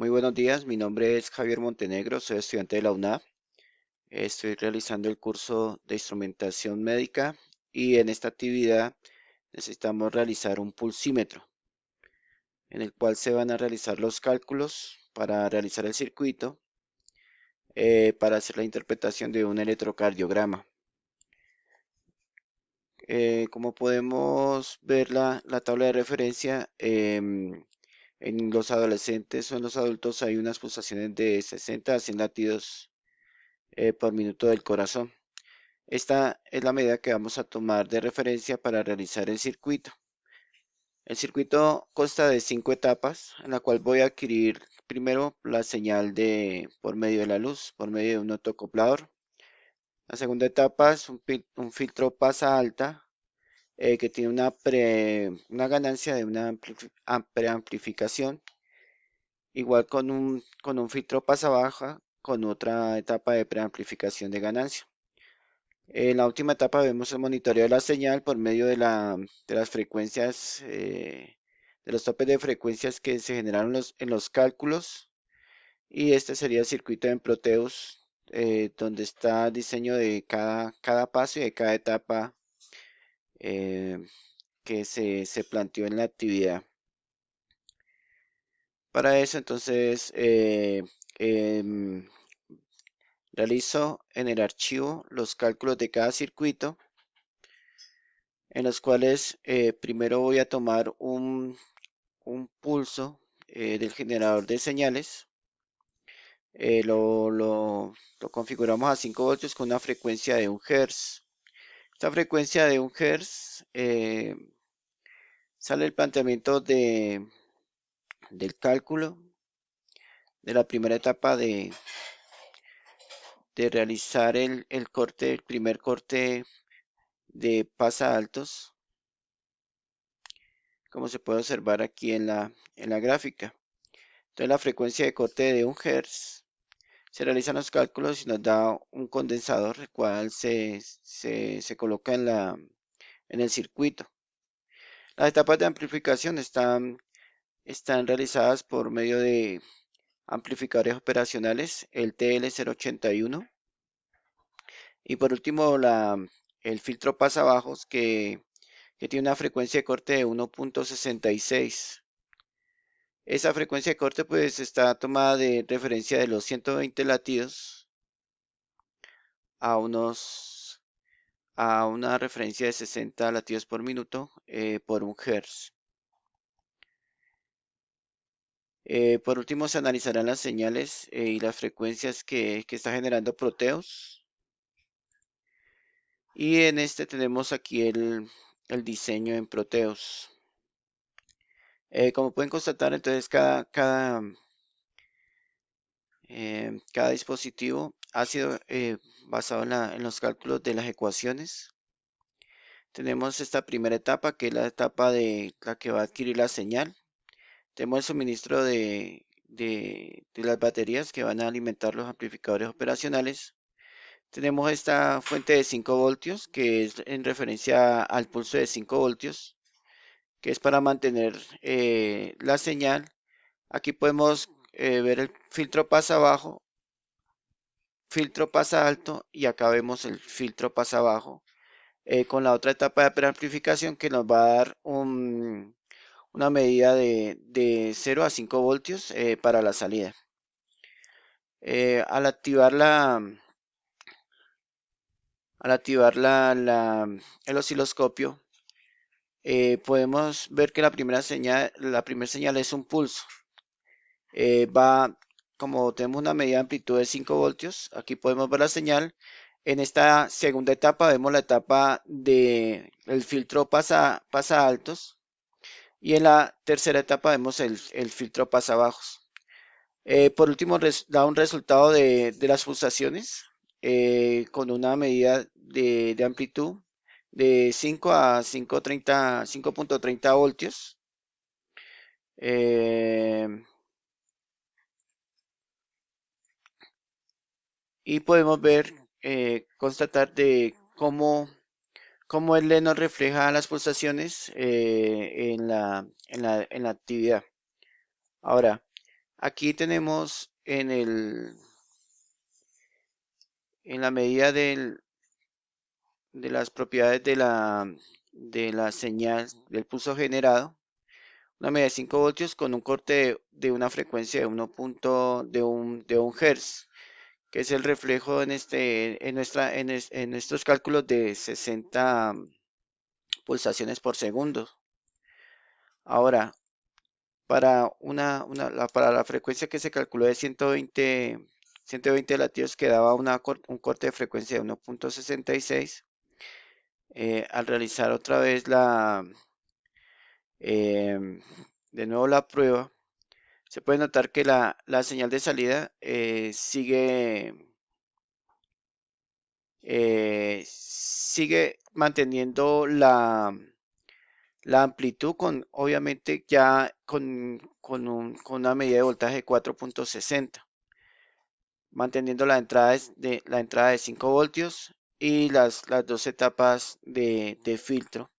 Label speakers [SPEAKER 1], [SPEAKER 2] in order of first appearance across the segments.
[SPEAKER 1] Muy buenos días, mi nombre es Javier Montenegro, soy estudiante de la UNAV. Estoy realizando el curso de instrumentación médica y en esta actividad necesitamos realizar un pulsímetro en el cual se van a realizar los cálculos para realizar el circuito para hacer la interpretación de un electrocardiograma. Como podemos ver la tabla de referencia, en los adolescentes o en los adultos hay unas pulsaciones de 60 a 100 latidos por minuto del corazón. Esta es la medida que vamos a tomar de referencia para realizar el circuito. El circuito consta de 5 etapas, en la cual voy a adquirir primero la señal por medio de la luz, por medio de un autoacoplador. La segunda etapa es un filtro pasa alta que tiene una ganancia de una preamplificación, igual con un filtro pasa baja con otra etapa de preamplificación de ganancia. En la última etapa vemos el monitoreo de la señal por medio de las frecuencias, de los topes de frecuencias que se generaron en los cálculos. Y este sería el circuito en Proteus, donde está el diseño de cada paso y de cada etapa eh, que se planteó en la actividad. Para eso, entonces, realizo en el archivo los cálculos de cada circuito, en los cuales primero voy a tomar un pulso del generador de señales. Lo configuramos a 5 voltios con una frecuencia de 1 Hz. Esta frecuencia de 1 Hz sale el planteamiento del cálculo de la primera etapa de realizar el primer corte de pasa altos, como se puede observar aquí en la gráfica. Entonces la frecuencia de corte de 1 Hz, se realizan los cálculos y nos da un condensador, el cual se coloca en el circuito. Las etapas de amplificación están realizadas por medio de amplificadores operacionales, el TL081. Y por último, el filtro pasabajos que tiene una frecuencia de corte de 1.66. Esa frecuencia de corte pues está tomada de referencia de los 120 latidos a una referencia de 60 latidos por minuto por 1 Hz. Por último, se analizarán las señales y las frecuencias que está generando Proteus. Y en este tenemos aquí el diseño en Proteus. Como pueden constatar, entonces cada dispositivo ha sido basado en los cálculos de las ecuaciones. Tenemos esta primera etapa, que es la etapa de la que va a adquirir la señal. Tenemos el suministro de las baterías que van a alimentar los amplificadores operacionales. Tenemos esta fuente de 5 voltios, que es en referencia al pulso de 5 voltios, que es para mantener la señal. Aquí podemos ver el filtro pasa bajo, filtro pasa alto y acá vemos el filtro pasa bajo con la otra etapa de preamplificación que nos va a dar una medida de 0 a 5 voltios para la salida. Al activar el osciloscopio, podemos ver que la primera señal es un pulso. Como tenemos una medida de amplitud de 5 voltios, aquí podemos ver la señal. En esta segunda etapa vemos la etapa del filtro pasa altos y en la tercera etapa vemos el filtro pasa bajos. Por último, da un resultado de las pulsaciones con una medida de amplitud de 5 a 5.30 voltios. Eh, y podemos constatar de cómo el LED nos refleja las pulsaciones en la actividad. Ahora, Aquí tenemos en la medida de las propiedades de la señal del pulso generado, una medida de 5 voltios con un corte de una frecuencia de 1 de un hertz, que es el reflejo en estos cálculos de 60 pulsaciones por segundo. Ahora, para la frecuencia que se calculó de 120 latidos, que daba un corte de frecuencia de 1.66. Al realizar otra vez de nuevo la prueba, se puede notar que la señal de salida sigue manteniendo la amplitud obviamente ya con una medida de voltaje de 4.60, manteniendo la entrada de 5 voltios y las dos etapas de filtro.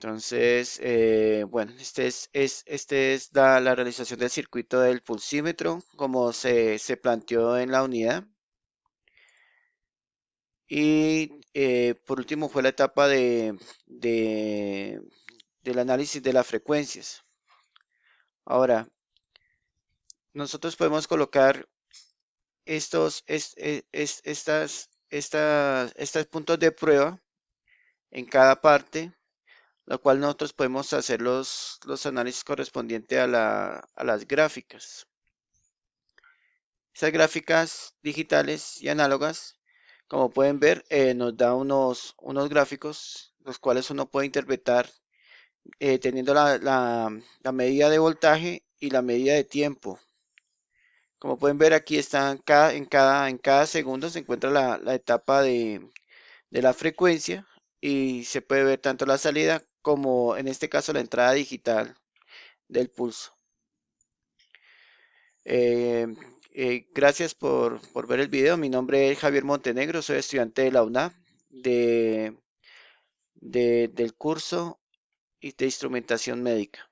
[SPEAKER 1] Entonces, bueno, este es la realización del circuito del pulsímetro, como se planteó en la unidad. Y por último fue la etapa del análisis de las frecuencias. Ahora, nosotros podemos colocar estos puntos de prueba en cada parte, lo cual nosotros podemos hacer los análisis correspondientes a las gráficas. Esas gráficas digitales y análogas, como pueden ver, nos da unos gráficos, los cuales uno puede interpretar teniendo la medida de voltaje y la medida de tiempo. Como pueden ver, aquí está en cada segundo se encuentra la etapa de la frecuencia, y se puede ver tanto la salida como en este caso la entrada digital del pulso. Eh, Gracias por ver el video. Mi nombre es Javier Montenegro, soy estudiante de la UNA del curso de instrumentación médica.